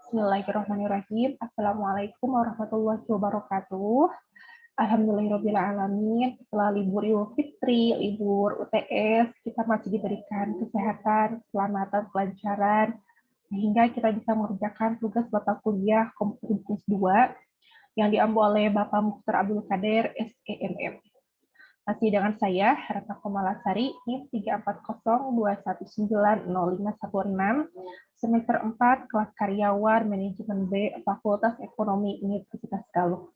Bismillahirrahmanirrahim. Assalamualaikum warahmatullahi wabarakatuh. Alhamdulillahirrahmanirrahim. Setelah libur Idul Fitri, libur UTS, kita masih diberikan kesehatan, keselamatan, kelancaran, sehingga kita bisa mengerjakan tugas mata kuliah Komputer Bisnis 2 yang diambil oleh Bapak Mukhtar Abdul Qadir, SEMM. Masih dengan saya, Ratna Komalasari, NIM 34021905116, semester 4, kelas karyawan, manajemen B, Fakultas Ekonomi Universitas Galuh.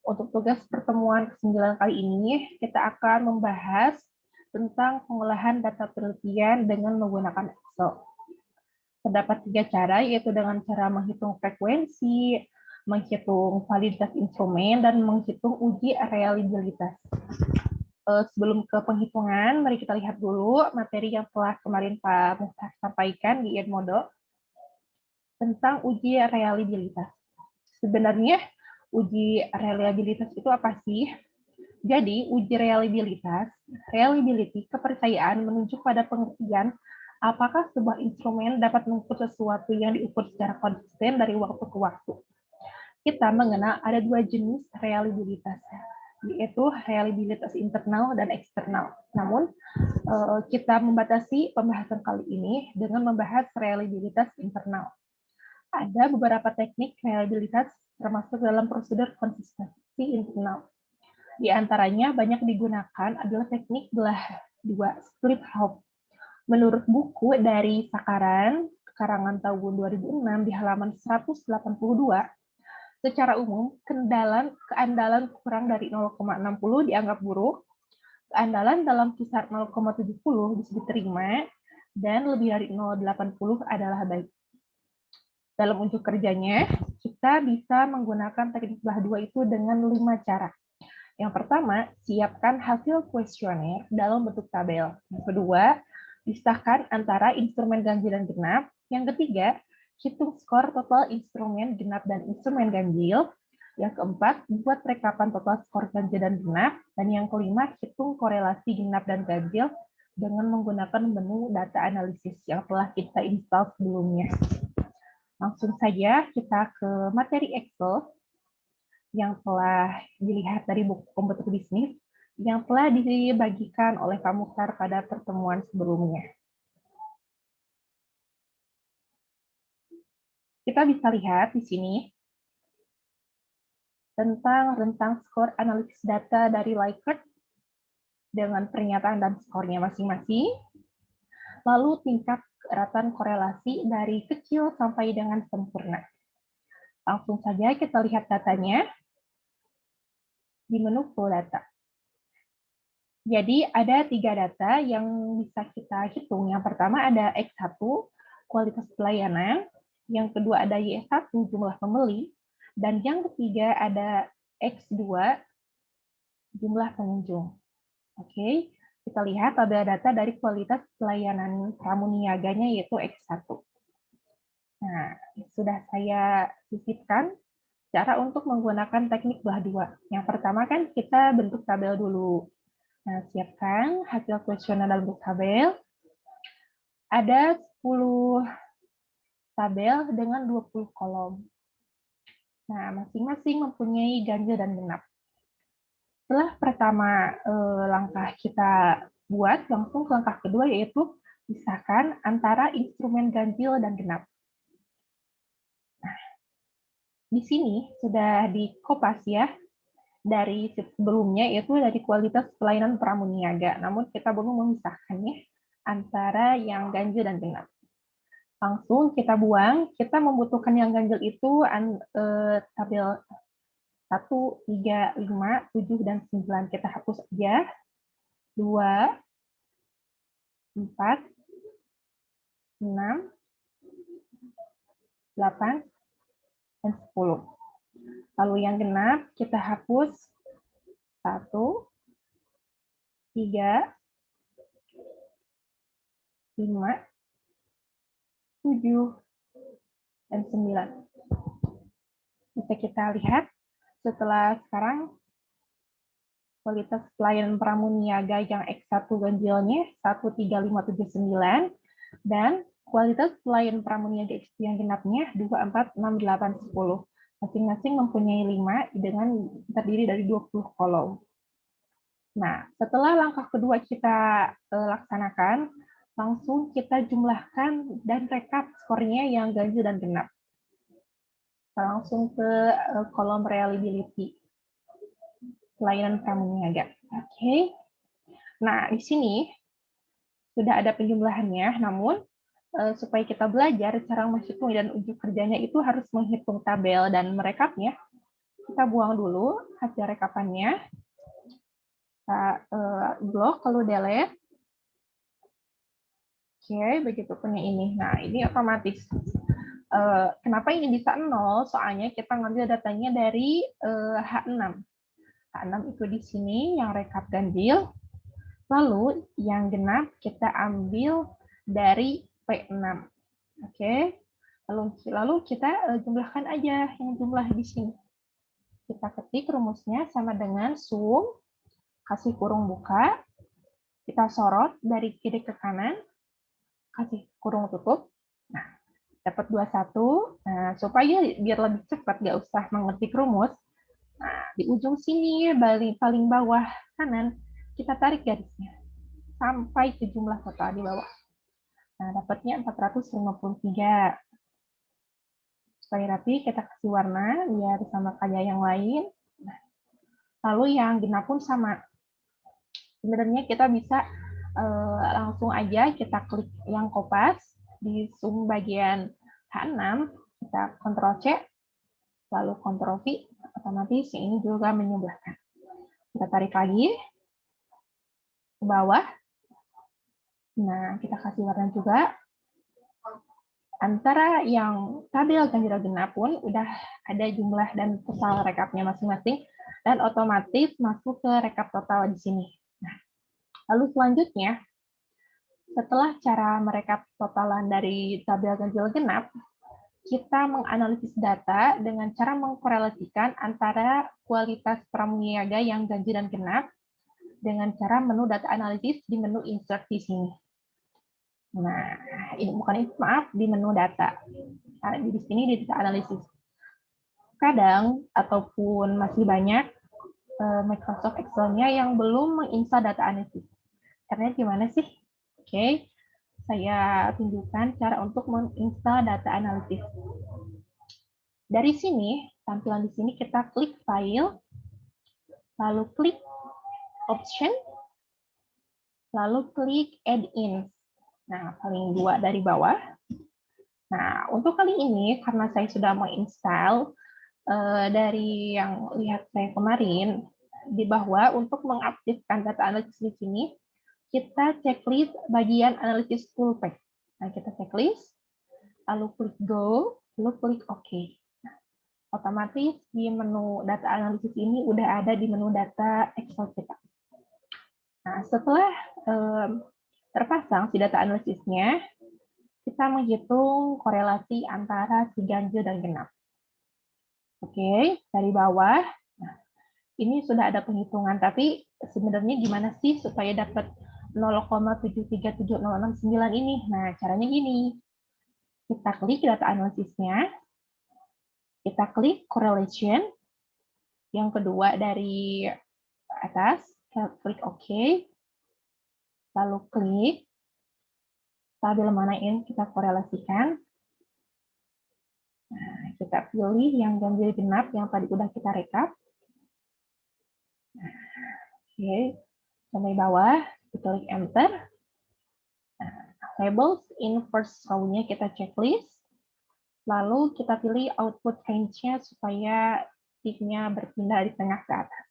Untuk tugas pertemuan ke-9 kali ini, kita akan membahas tentang pengolahan data penelitian dengan menggunakan Excel. Terdapat 3 cara, yaitu dengan cara menghitung frekuensi, menghitung validitas instrumen, dan menghitung uji reliabilitas. Sebelum ke penghitungan, mari kita lihat dulu materi yang telah kemarin Pak Mukhtar sampaikan di Edmodo tentang uji reliabilitas. Sebenarnya uji reliabilitas itu apa sih? Jadi, uji reliability, kepercayaan menunjuk pada pengertian apakah sebuah instrumen dapat mengukur sesuatu yang diukur secara konsisten dari waktu ke waktu. Kita mengenal ada 2 jenis reliabilitas, yaitu reliabilitas internal dan eksternal. Namun, kita membatasi pembahasan kali ini dengan membahas reliabilitas internal. Ada beberapa teknik reliabilitas termasuk dalam prosedur konsistensi internal. Di antaranya banyak digunakan adalah teknik belah 2, split half. Menurut buku dari Sakaran, karangan tahun 2006 di halaman 182, secara umum, keandalan kurang dari 0,60 dianggap buruk, keandalan dalam kisar 0,70 bisa diterima, dan lebih dari 0,80 adalah baik. Dalam unjuk kerjanya, kita bisa menggunakan teknik belah 2 itu dengan 5 cara. Yang pertama, siapkan hasil kuesioner dalam bentuk tabel. Yang kedua, pisahkan antara instrumen ganjil dan genap. Yang ketiga, hitung skor total instrumen genap dan instrumen ganjil. Yang keempat, buat rekapan total skor ganjil dan genap. Dan yang kelima, hitung korelasi genap dan ganjil dengan menggunakan menu data analisis yang telah kita install sebelumnya. Langsung saja kita ke materi Excel yang telah dilihat dari buku Komputer Bisnis yang telah dibagikan oleh Pak Mukhtar pada pertemuan sebelumnya. Kita bisa lihat di sini tentang rentang skor analisis data dari Likert dengan pernyataan dan skornya masing-masing, lalu tingkat keeratan korelasi dari kecil sampai dengan sempurna. Langsung saja kita lihat datanya di menu Full Data. Jadi ada 3 data yang bisa kita hitung. Yang pertama ada X1, kualitas pelayanan. Yang kedua ada Y1, jumlah pembeli. Dan yang ketiga ada X2, jumlah pengunjung. Oke, kita lihat tabel data dari kualitas pelayanan pramuniaganya yaitu X1. Nah, sudah saya sisipkan cara untuk menggunakan teknik belah 2. Yang pertama kan kita bentuk tabel dulu. Nah, siapkan hasil kuesioner dalam bentuk tabel. Ada 10 tabel dengan 20 kolom. Nah, masing-masing mempunyai ganjil dan genap. Setelah pertama langkah kita buat, langsung ke langkah kedua yaitu pisahkan antara instrumen ganjil dan genap. Nah, di sini sudah dikopas ya dari sebelumnya, yaitu dari kualitas pelayanan pramuniaga. Namun kita belum memisahkannya antara yang ganjil dan genap. Langsung kita buang, kita membutuhkan yang ganjil itu tabel 1, 3, 5, 7, dan 9. Kita hapus aja. 2, 4, 6, 8, dan 10. Lalu yang genap kita hapus 1, 3, 5, 7, dan 9. Bisa kita lihat setelah sekarang kualitas pelayanan pramuniaga yang X1 ganjilnya 13579 dan Kualitas pelayan pramuniaga XP yang genapnya 2, 4, 6, 8, 10. Masing-masing mempunyai 5 dengan terdiri dari 20 kolom. Nah, setelah langkah kedua kita laksanakan, langsung kita jumlahkan dan rekap skornya yang ganjil dan genap. Kita langsung ke kolom reliability pelayanan pramuniaga. Oke. Nah, di sini sudah ada penjumlahannya, namun supaya kita belajar cara menghitung dan uji kerjanya itu harus menghitung tabel dan merekapnya. Kita buang dulu hasil rekapannya. Kita blok lalu delete. Oke, begitu punya ini. Nah, ini otomatis. Kenapa ini bisa 0? Soalnya kita ngambil datanya dari H6. H6 itu di sini yang rekap ganjil. Lalu yang genap kita ambil dari P6. Oke. Lalu kita jumlahkan aja yang jumlah di sini. Kita ketik rumusnya sama dengan sum, kasih kurung buka, kita sorot dari kiri ke kanan, kasih kurung tutup. Nah, dapat 21. Nah, supaya biar lebih cepat, nggak usah mengetik rumus. Nah, di ujung sini, paling bawah kanan, kita tarik garisnya sampai ke jumlah total di bawah. Nah, dapatnya 453. Supaya rapi, kita kasih warna biar sama kayak yang lain. Nah, lalu yang genap pun sama. Sebenarnya kita bisa langsung aja kita klik yang kopas di sum bagian H6, kita Ctrl C, lalu Ctrl V, otomatis ini juga menyebutkan. Kita tarik lagi ke bawah. Nah, kita kasih warna juga. Antara yang tabel ganjil genap pun udah ada jumlah dan total rekapnya masing-masing, dan otomatis masuk ke rekap total di sini. Nah, lalu selanjutnya, setelah cara merekap totalan dari tabel ganjil genap, kita menganalisis data dengan cara mengkorelasikan antara kualitas pramuniaga yang ganjil dan genap dengan cara menu data analisis di menu insert di sini. Nah, ini bukan itu, maaf, di menu data. Nah, di sini di data analisis. Kadang ataupun masih banyak Microsoft Excel-nya yang belum menginstal data analisis. Caranya gimana sih? Oke, saya tunjukkan cara untuk menginstal data analisis. Dari sini, tampilan di sini kita klik File, lalu klik Option, lalu klik Add-in. Nah, paling 2 dari bawah. Nah, untuk kali ini, karena saya sudah menginstal dari yang lihat saya kemarin, di bawah untuk mengaktifkan data analisis di sini, kita checklist bagian analisis full pack. Nah, kita checklist, lalu klik Go, lalu klik OK. Nah, otomatis di menu data analisis ini udah ada di menu data Excel kita. Nah, setelah terpasang si data analisisnya, kita menghitung korelasi antara si ganjil dan genap. Oke, dari bawah. Nah, ini sudah ada penghitungan, tapi sebenarnya gimana sih supaya dapat 0,737069 ini? Nah, caranya gini. Kita klik data analisisnya, kita klik correlation, yang kedua dari atas, kita klik OK, lalu klik tabel mana yang kita korelasikan. Nah, kita pilih yang ganjil genap yang tadi udah kita rekap. Nah, oke, sampai bawah, kita klik enter. Nah, labels in first row-nya kita checklist. Lalu kita pilih output range-nya supaya ticknya berpindah di tengah ke atas.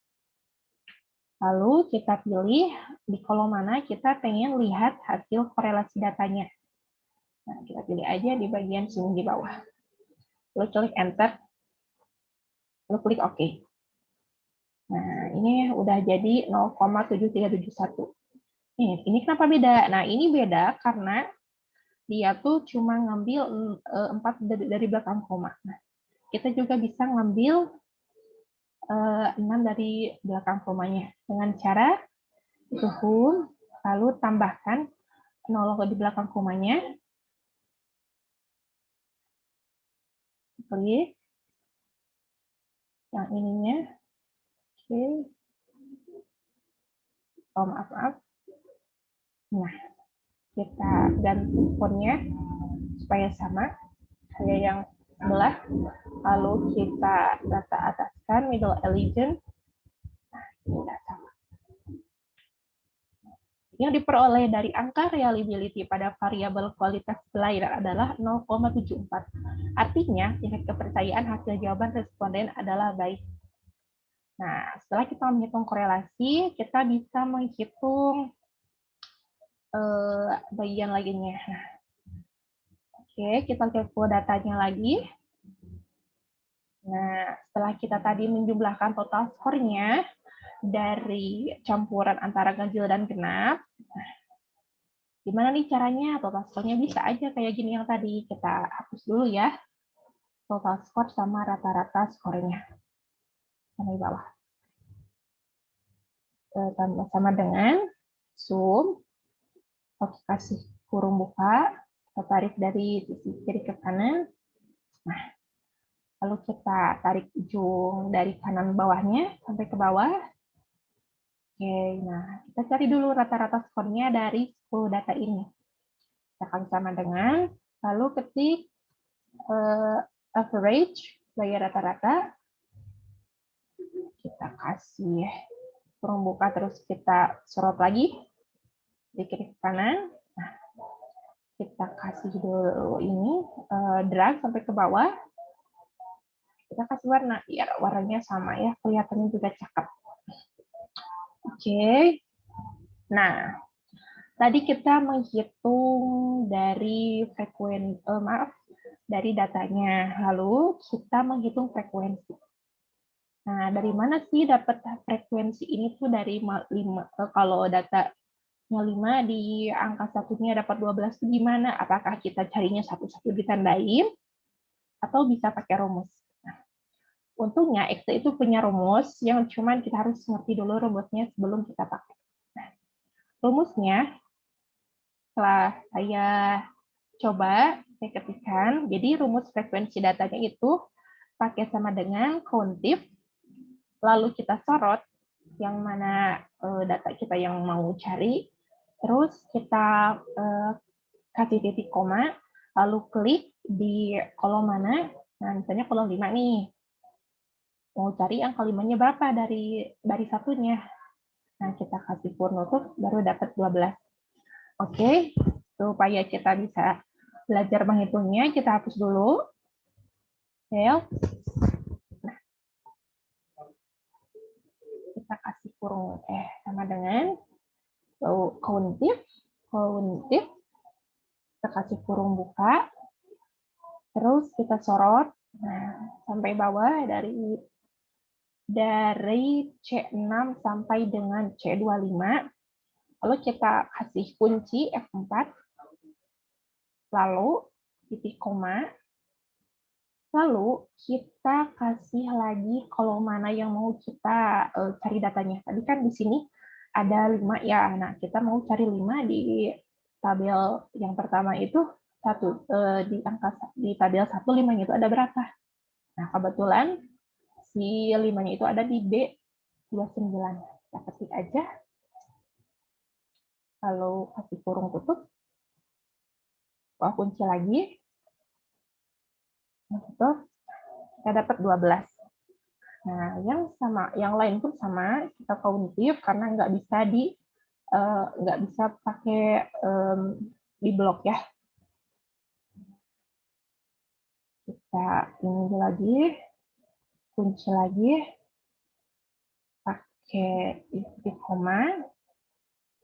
Lalu kita pilih di kolom mana kita pengen lihat hasil korelasi datanya. Nah, kita pilih aja di bagian sini di bawah. Lalu klik enter. Lalu klik OK. Nah, ini udah jadi 0,7371. Ini kenapa beda? Nah, ini beda karena dia tuh cuma ngambil 4 dari belakang koma. Nah, kita juga bisa ngambil 6 dari belakang komanya dengan cara zoom, lalu tambahkan 0 di belakang komanya, klik yang ininya. Oke. Oh, maaf. Nah, kita ganti fontnya supaya sama kayak yang sebelah. Lalu kita data ataskan middle allegiance. Nah, ini udah sama. Yang diperoleh dari angka reliability pada variabel kualitas pelayanan adalah 0,74. Artinya, tingkat kepercayaan hasil jawaban responden adalah baik. Nah, setelah kita menghitung korelasi, kita bisa menghitung bagian lainnya. Nah, oke, kita kepo datanya lagi. Nah, setelah kita tadi menjumlahkan total skornya dari campuran antara ganjil dan genap, gimana nih caranya? Total skornya bisa aja kayak gini yang tadi. Kita hapus dulu ya. Total skor sama rata-rata skornya. Di bawah. Sama dengan sum. Oke, kasih kurung buka. Kita tarik dari sisi kiri ke kanan. Nah, lalu kita tarik ujung dari kanan bawahnya sampai ke bawah. Oke, nah kita cari dulu rata-rata skornya dari 10 data ini. Kita akan sama dengan, lalu ketik average, gaya rata-rata. Kita kasih kurung buka, terus kita sorot lagi di kiri ke kanan. Nah, kita kasih dulu ini, drag sampai ke bawah. Kita kasih warna, biar warnanya sama ya, kelihatannya juga cakep. Oke, nah tadi kita menghitung dari dari datanya, lalu kita menghitung frekuensi. Nah, dari mana sih dapat frekuensi ini tuh dari 5, kalau datanya 5 di angka satunya dapat 12 itu gimana? Apakah kita carinya satu-satu ditandain atau bisa pakai rumus? Nah, untungnya Excel itu punya rumus yang cuman kita harus ngerti dulu rumusnya sebelum kita pakai. Nah, rumusnya setelah saya coba saya ketikkan, jadi rumus frekuensi datanya itu pakai sama dengan countif, lalu kita sorot yang mana data kita yang mau cari, terus kita kasih titik koma, lalu klik di kolom mana, nah misalnya kolom 5 nih, mau cari angka 5-nya berapa dari satunya, nah kita kasih for nutup, baru dapat 12. Oke, supaya kita bisa belajar menghitungnya, kita hapus dulu. Nah, kita kasih kurung sama dengan countif, kita kasih kurung buka, terus kita sorot, nah, sampai bawah dari C6 sampai dengan C25, lalu kita kasih kunci F4, lalu titik koma, lalu kita kasih lagi kolom mana yang mau kita cari datanya. Tadi kan di sini ada 5 ya. Nah, kita mau cari 5 di tabel yang pertama itu di tabel 1 5-nya itu ada berapa? Nah, kebetulan si 5-nya itu ada di B29. Kita ketik aja. Lalu kasih kurung tutup. Kunci lagi. Nah, itu kita dapat 12. Nah, yang lain pun sama, kita countif karena nggak bisa pakai di blok ya. Kita ini lagi, kunci lagi, pakai titik koma,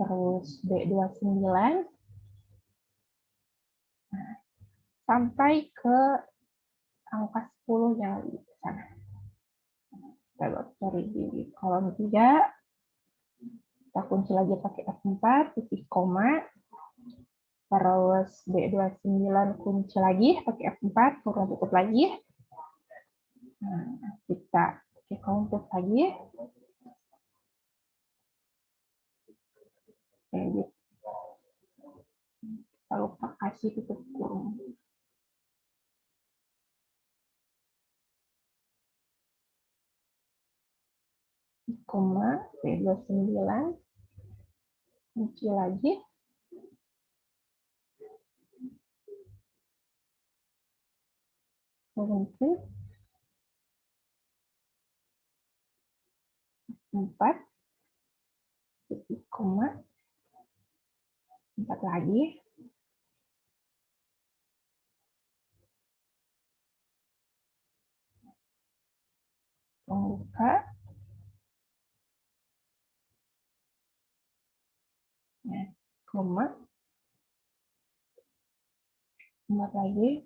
terus B29, nah, sampai ke angka 10 yang di sana. Kita cari di kolom 3, kita kunci lagi pakai F4, titik koma, terus B29 kunci lagi pakai F4, kurung tutup lagi. Nah, kita pakai counter lagi. Oke, kita lupa kasih tutup kurung. B29, kunci lagi, kunci 4, titik koma, 4 lagi, buka, nah, koma, 4 lagi,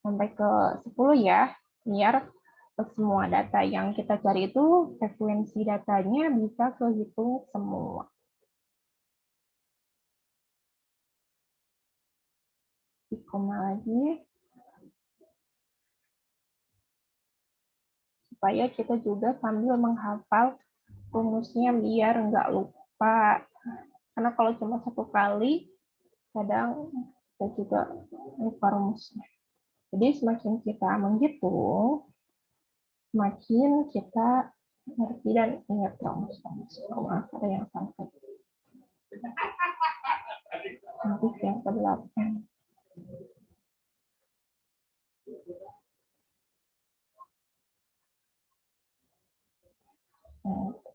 sampai ke 10 ya, biar semua data yang kita cari itu frekuensi datanya bisa kehitung semua. Koma lagi, supaya kita juga sambil menghafal rumusnya biar nggak lupa. Karena kalau cuma satu kali, kadang kita juga lupa rumusnya. Jadi semakin kita menghitung, semakin kita ngerti dan ingat rumus-rumus. Maaf, ada yang sampai. Nanti yang ke-8.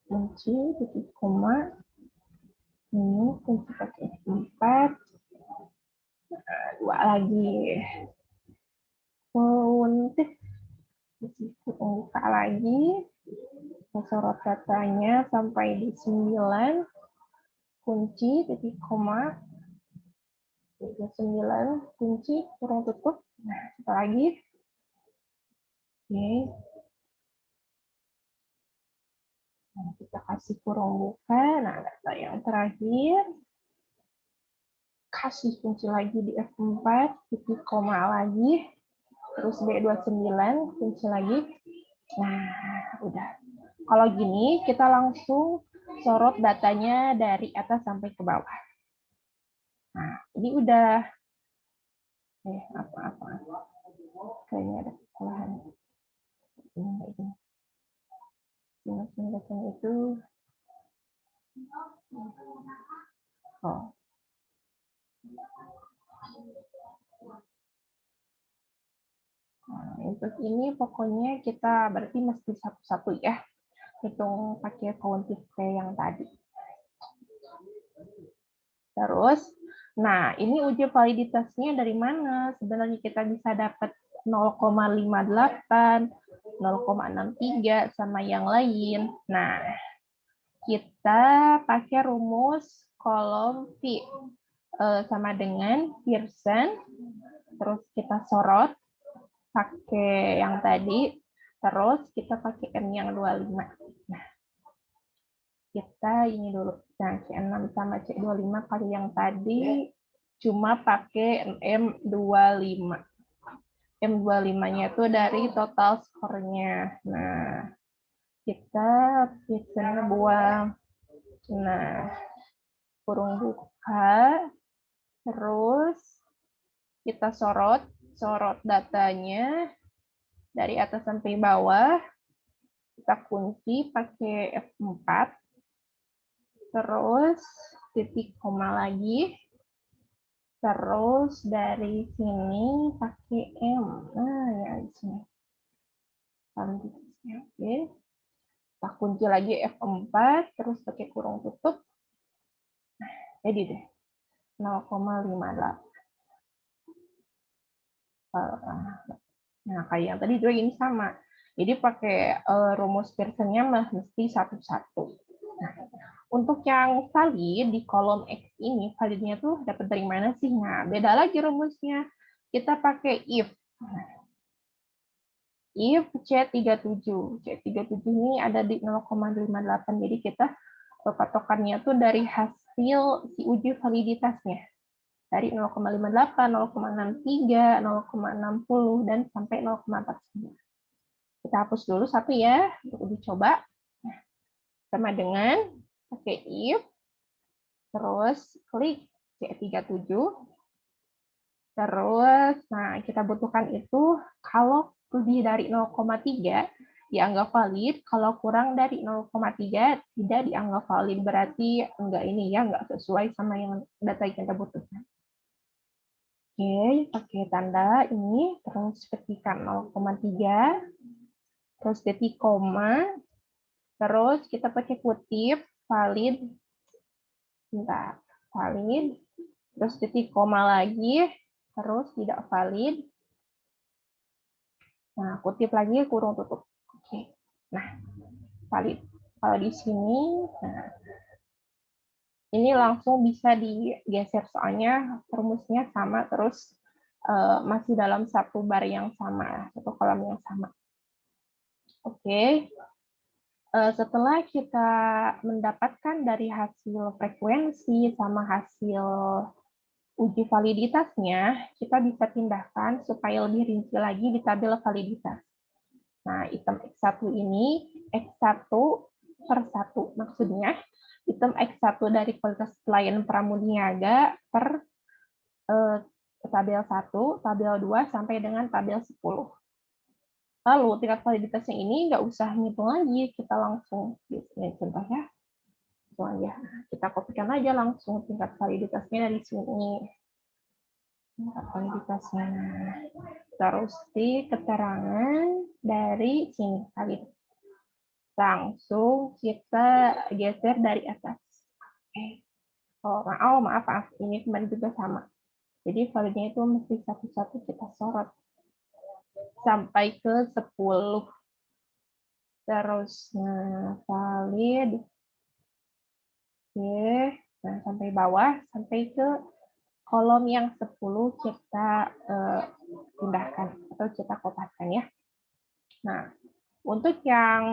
Kunci, titik koma, ini kunci pakai 4, 2 lagi. Kunci, buka lagi, sorot datanya sampai di 9, kunci, titik koma, 9, kunci, kurung tutup. Nah, satu lagi. Oke. Nah, kita kasih kurung buka. Nah, data yang terakhir. Kasih kunci lagi di F4, titik koma lagi. Terus B29, kunci lagi. Nah, udah. Kalau gini, kita langsung sorot datanya dari atas sampai ke bawah. Nah, ini udah. Apa-apa. Kayaknya ada kesalahan. Ini. Mesin itu. Oh. Nah, untuk ini pokoknya kita berarti mesti satu-satu ya. Hitung pakai countif yang tadi. Terus, nah ini uji validitasnya dari mana? Sebenarnya kita bisa dapat 0,58, 0,63 sama yang lain. Nah, kita pakai rumus kolom V sama dengan Pearson. Terus kita sorot pakai yang tadi. Terus kita pakai M yang 25. Nah, kita ini dulu. Nah, C6 sama C25 kali yang tadi cuma pakai M25. M25-nya itu dari total skornya. Nah, kita biasanya buang. Nah, kurung buka. Terus kita sorot datanya dari atas sampai bawah. Kita kunci pakai F4. Terus titik koma lagi. Terus dari sini pakai M. Nah, ya di sini. Oke. Kita kunci lagi F4, terus pakai kurung tutup. Nah, jadi deh. 0,58. Nah, kayak yang tadi juga ini sama. Jadi pakai rumus Pearson-nya mesti satu-satu. Nah, untuk yang valid di kolom X ini, validnya tuh dapat dari mana sih? Nah, beda lagi rumusnya. Kita pakai if. If C37. C37 ini ada di 0,58. Jadi kita patokannya tuh dari hasil si uji validitasnya. Dari 0,58, 0,63, 0,60, dan sampai 0,49. Kita hapus dulu satu ya, untuk dicoba. Sama dengan pakai if, terus klik C37, terus nah kita butuhkan itu kalau lebih dari 0,3 dianggap valid, kalau kurang dari 0,3 tidak dianggap valid, berarti enggak ini ya, enggak sesuai sama yang data yang kita butuhkan. Oke, pakai tanda ini, terus ketikkan 0,3, terus titik koma, terus kita pakai kutip, valid, bentar, valid, terus titik koma lagi, terus tidak valid. Nah, kutip lagi, kurung tutup. Oke, nah, valid. Kalau di sini, nah, ini langsung bisa digeser soalnya rumusnya sama, terus masih dalam satu bar yang sama, satu kolom yang sama. Oke, setelah kita mendapatkan dari hasil frekuensi sama hasil uji validitasnya, kita bisa pindahkan supaya lebih rinci lagi di tabel validitas. Nah, item X1 ini, X1 per 1, maksudnya item X1 dari kualitas pelayan pramuniaga per tabel 1, tabel 2, sampai dengan tabel 10. Lalu tingkat validitasnya ini nggak usah ngitung lagi, kita langsung, ya, contohnya, aja. Kita kopikan aja langsung tingkat validitasnya dari sini. Tingkat validitasnya. Terus di keterangan dari sini. Langsung kita geser dari atas. Oke. Oh, maaf. Ini kembali juga sama. Jadi validnya itu mesti satu-satu kita sorot. Sampai ke 10. Terus, valid. Oke, nah sampai bawah, sampai ke kolom yang 10 kita pindahkan atau kita kotakkan ya. Nah, untuk yang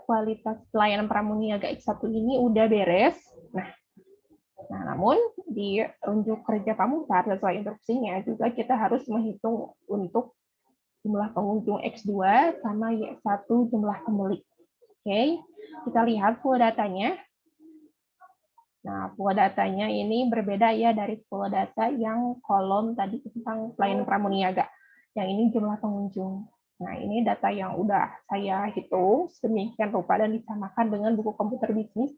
kualitas pelayanan pramuniaga X1 ini udah beres. Nah, namun di unjuk kerja Pamutar sesuai instruksinya juga kita harus menghitung untuk jumlah pengunjung X2 sama Y1 jumlah pembeli. Oke, kita lihat full datanya. Nah, pool datanya ini berbeda ya dari pool data yang kolom tadi tentang pelayanan pramuniaga. Yang ini jumlah pengunjung. Nah, ini data yang udah saya hitung sedemikian rupa dan disamakan dengan buku komputer bisnis,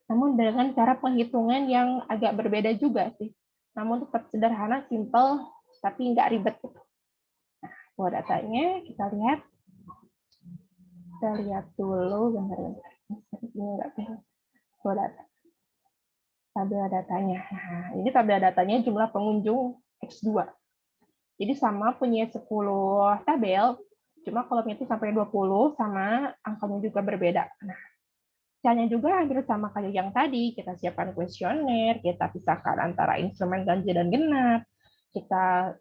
namun dengan cara penghitungan yang agak berbeda juga sih. Namun tetap sederhana, simple, tapi nggak ribet. Nah, pool datanya kita lihat. Kita lihat dulu, bentar-bentar. Ini nggak pool data. Tabel datanya. Nah, ini tabel datanya jumlah pengunjung X2. Jadi sama punya 10 tabel, cuma kolomnya itu sampai 20, sama angkanya juga berbeda. Nah, caranya juga hampir sama kayak yang tadi, kita siapkan kuesioner, kita pisahkan antara instrumen ganjil dan genap, kita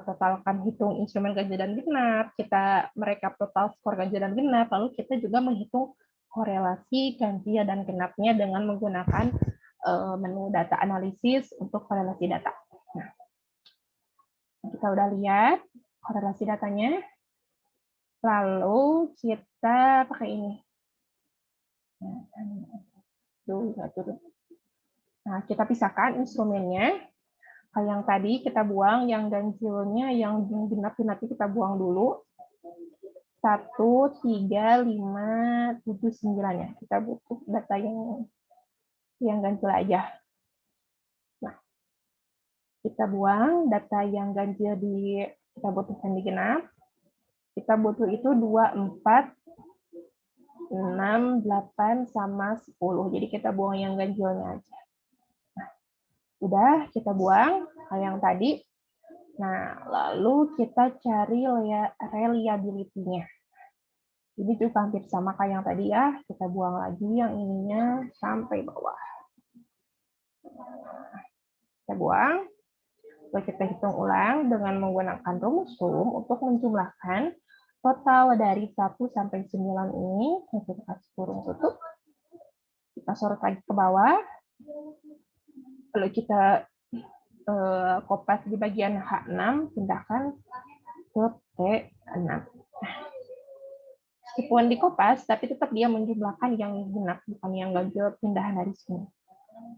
totalkan hitung instrumen ganjil dan genap, kita merekap total skor ganjil dan genap, lalu kita juga menghitung korelasi ganjil dan genapnya dengan menggunakan menu data analisis untuk korelasi data. Nah, kita udah lihat korelasi datanya. Lalu kita pakai ini. Nah, kita pisahkan instrumennya. Kayak yang tadi kita buang, yang ganjilnya, yang genap nanti kita buang dulu. 1, 3, 5, 7, 9 ya. Kita butuh data yang ganjil aja. Nah, kita buang data yang ganjil kita butuhkan di genap. Kita butuh itu 2, 4, 6, 8, sama 10. Jadi kita buang yang ganjilnya aja. Nah, udah kita buang kayak yang tadi. Nah, lalu kita cari reliability-nya. Ini juga hampir sama kayak yang tadi ya. Kita buang lagi yang ininya sampai bawah. Kita buang. Lalu kita hitung ulang dengan menggunakan rumus sum untuk menjumlahkan total dari 1 sampai 9 ini. Kita kasih kurung tutup. Kita sorot lagi ke bawah. Lalu kita kopas di bagian H6, pindahkan ke T6. Meskipun dikopas, tapi tetap dia menjumlahkan yang genap, bukan yang ganjil pindahan dari sini.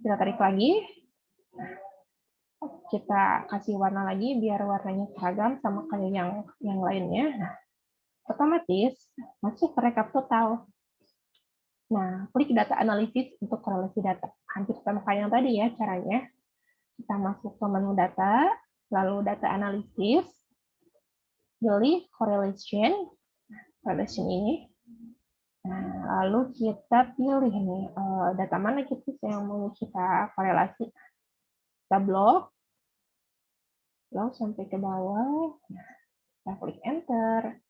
Kita tarik lagi. Kita kasih warna lagi biar warnanya seragam sama kayak yang lainnya. Nah, otomatis masuk ke rekap total. Nah, klik data analisis untuk korelasi data. Hampir sama kayak yang tadi ya caranya. Kita masuk ke menu data, lalu data analisis, pilih correlation ini. Nah, lalu kita pilih nih data mana yang mau kita korelasi. Kita blok, lalu sampai ke bawah. Nah, kita klik enter.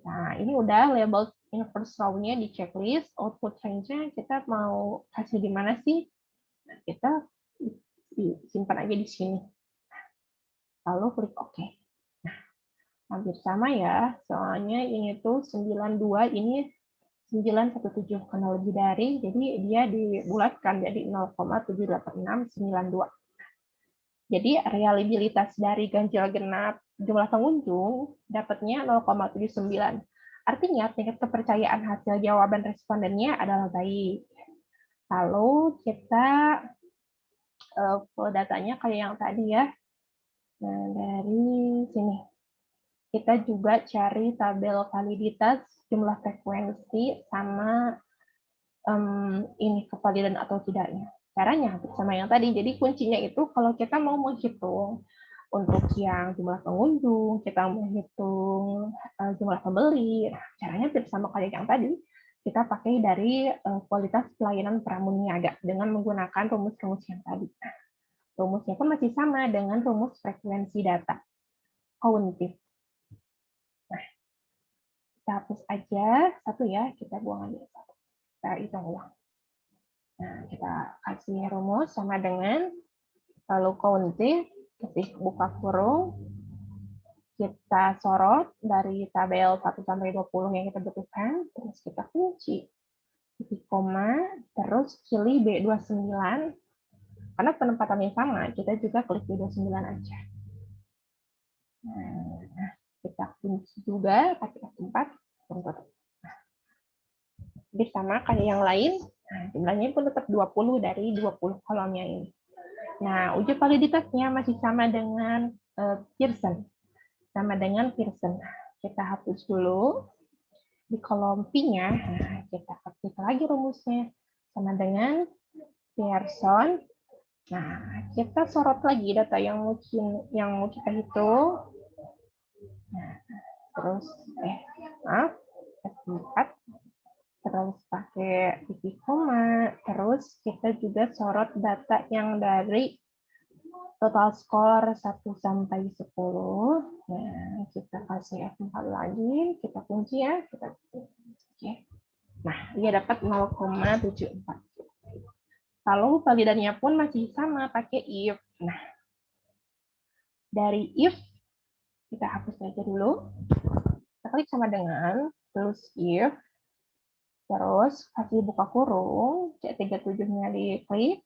Nah, ini udah label inverse row-nya di checklist, output range-nya kita mau kasih di mana sih? Nah, kita simpan aja di sini. Lalu klik OK. Nah, hampir sama ya, soalnya ini tuh 92, ini 917 karena lebih dari, jadi dia dibulatkan jadi 0,78692. Jadi reliabilitas dari ganjil genap jumlah pengunjung dapatnya 0,79. Artinya tingkat kepercayaan hasil jawaban respondennya adalah baik. Lalu kita datanya kayak yang tadi ya. Nah, dari sini kita juga cari tabel validitas jumlah frekuensi sama ini kevalidan atau tidaknya. Caranya sama yang tadi. Jadi kuncinya itu kalau kita mau menghitung untuk yang jumlah pengunjung, kita menghitung jumlah pembeli. Nah, caranya sama kayak yang tadi. Kita pakai dari kualitas pelayanan pramuniaga dengan menggunakan rumus-rumus yang tadi. Nah, rumusnya pun masih sama dengan rumus frekuensi data. Countif. Nah, kita hapus aja satu ya, kita buang aja satu. Kita hitung ulang. Nah, kita kasih rumus sama dengan lalu countif, ketik buka kurung, kita sorot dari tabel 1 sampai 20 yang kita butuhkan, terus kita kunci titik koma, terus pilih B29, karena penempatannya sama, kita juga klik B29 aja. Nah, kita kunci juga pakai F4, untuk. Jadi sama kayak yang lain, nah, jumlahnya pun tetap 20 dari 20 kolomnya ini. Nah, uji validitasnya masih sama dengan Pearson. Sama dengan Pearson. Kita hapus dulu. Di kolom P-nya, nah, kita ketik lagi rumusnya. Sama dengan Pearson. Nah, kita sorot lagi data yang mau kita hitung. Nah, terus, maaf, F4. Terus pakai titik koma, terus kita juga sorot data yang dari total skor 1 sampai 10. Nah, kita kasih F4 lagi, kita kunci ya, kita kunci. Oke. Nah, dia dapat 0,74. Lalu validannya pun masih sama pakai if. Nah, dari if kita hapus aja dulu. Kita klik sama dengan terus if. Terus kasih buka kurung, C37-nya diklik,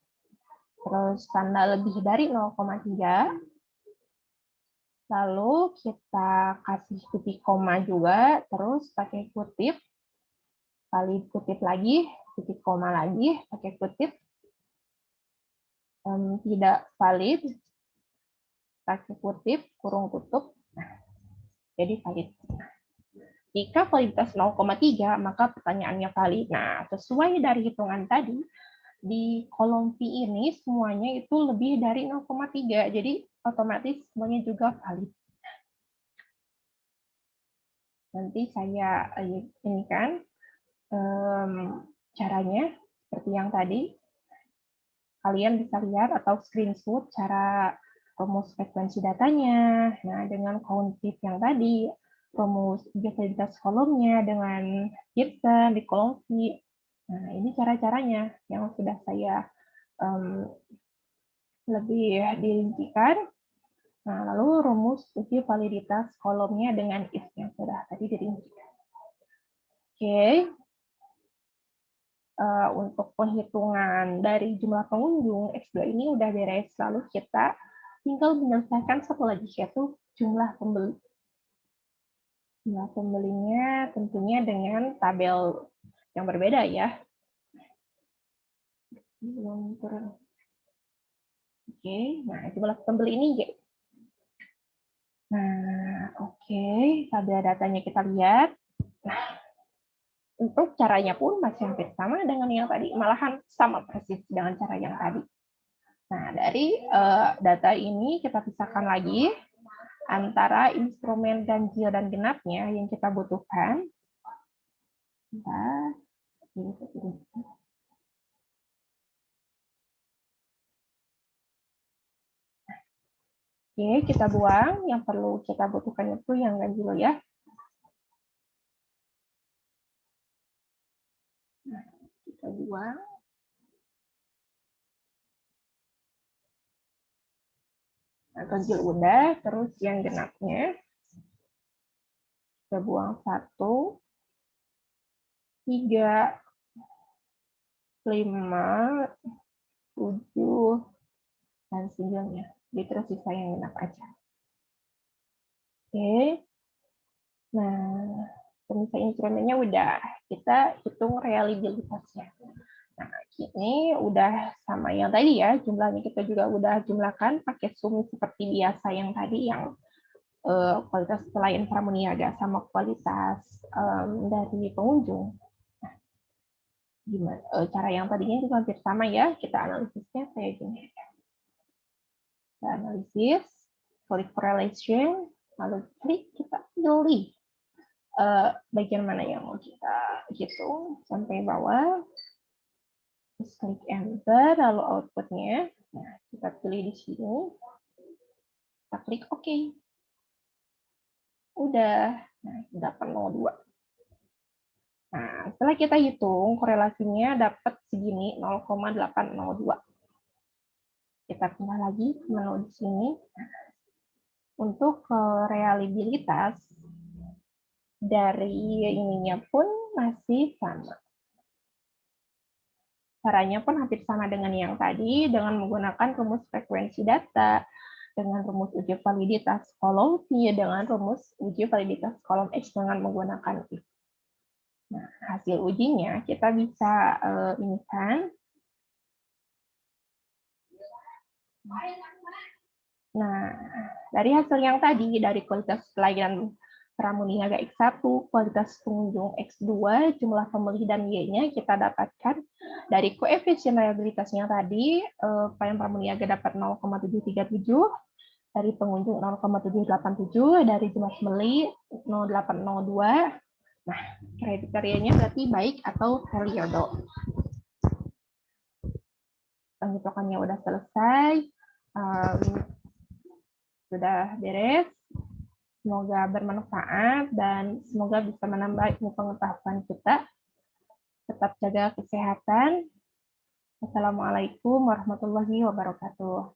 terus tanda lebih dari 0,3, lalu kita kasih titik koma juga, terus pakai kutip, kali kutip lagi, titik koma lagi, pakai kutip, tidak valid, pakai kutip, kurung tutup, nah, jadi valid. Jika validitas 0,3, maka pertanyaannya valid. Nah, sesuai dari hitungan tadi, di kolom P ini semuanya itu lebih dari 0,3. Jadi otomatis semuanya juga valid. Nanti saya ini kan caranya seperti yang tadi. Kalian bisa lihat atau screenshot cara rumus frekuensi datanya. Nah, dengan countif yang tadi, rumus validitas kolomnya dengan Pearson di kolom P. Nah, ini cara-caranya yang sudah saya lebih dirincikan. Nah, lalu rumus uji validitas kolomnya dengan if yang sudah tadi dirincikan. Oke. Untuk penghitungan dari jumlah pengunjung X2 ini udah beres. Lalu kita tinggal menyelesaikan satu lagi, yaitu jumlah pembeli. Jumlah pembelinya tentunya dengan tabel yang berbeda ya. Oke, nah jumlah pembeli ini. Nah, Oke, pada datanya kita lihat. Nah, untuk caranya pun masih hampir sama dengan yang tadi, malahan sama persis dengan cara yang tadi. Nah, dari data ini kita pisahkan lagi antara instrumen ganjil dan genapnya yang kita butuhkan. Nah, oke, kita buang. Yang perlu kita butuhkan itu yang ganjil ya. Nah, kita buang. Nah, ganjil udah, terus yang genapnya. Kita buang 1, 3, 5, 7, dan 9 ya. Jadi terus sisa yang genap aja. Oke. Nah, pemisah instrumennya udah. Kita hitung reliabilitasnya. Nah, ini udah sama yang tadi ya. Jumlahnya kita juga udah jumlahkan pakai sum seperti biasa yang tadi, yang kualitas pelayan pramuniaga sama kualitas dari pengunjung. Nah, gimana? Cara yang tadinya juga hampir sama ya. Kita analisisnya kayak gini. Kita analisis, klik correlation, lalu klik kita pilih bagian mana yang mau kita hitung sampai bawah. Terus klik enter, lalu outputnya. Nah, kita pilih di sini. Kita klik OK. Udah. Nah, dapat 02. Nah, setelah kita hitung, korelasinya dapat segini, 0,802. Kita pindah lagi ke menu di sini. Untuk reliabilitas dari ininya pun masih sama. Caranya pun hampir sama dengan yang tadi, dengan menggunakan rumus frekuensi data, dengan rumus uji validitas kolom P, dengan rumus uji validitas kolom X dengan menggunakan if. Nah, hasil ujinya kita bisa ini kan. Nah, dari hasil yang tadi, dari kualitas pelayanan pramuniaga X1, kualitas pengunjung X2, jumlah pembeli dan Y-nya kita dapatkan dari koefisien reliabilitasnya tadi, pelayan pramuniaga dapat 0,737, dari pengunjung 0,787, dari jumlah pembeli 0,802. Nah, kriterianya berarti baik atau reliable. Penghitungannya udah selesai, sudah beres. Semoga bermanfaat dan semoga bisa menambah ilmu pengetahuan kita. Tetap jaga kesehatan. Wassalamualaikum warahmatullahi wabarakatuh.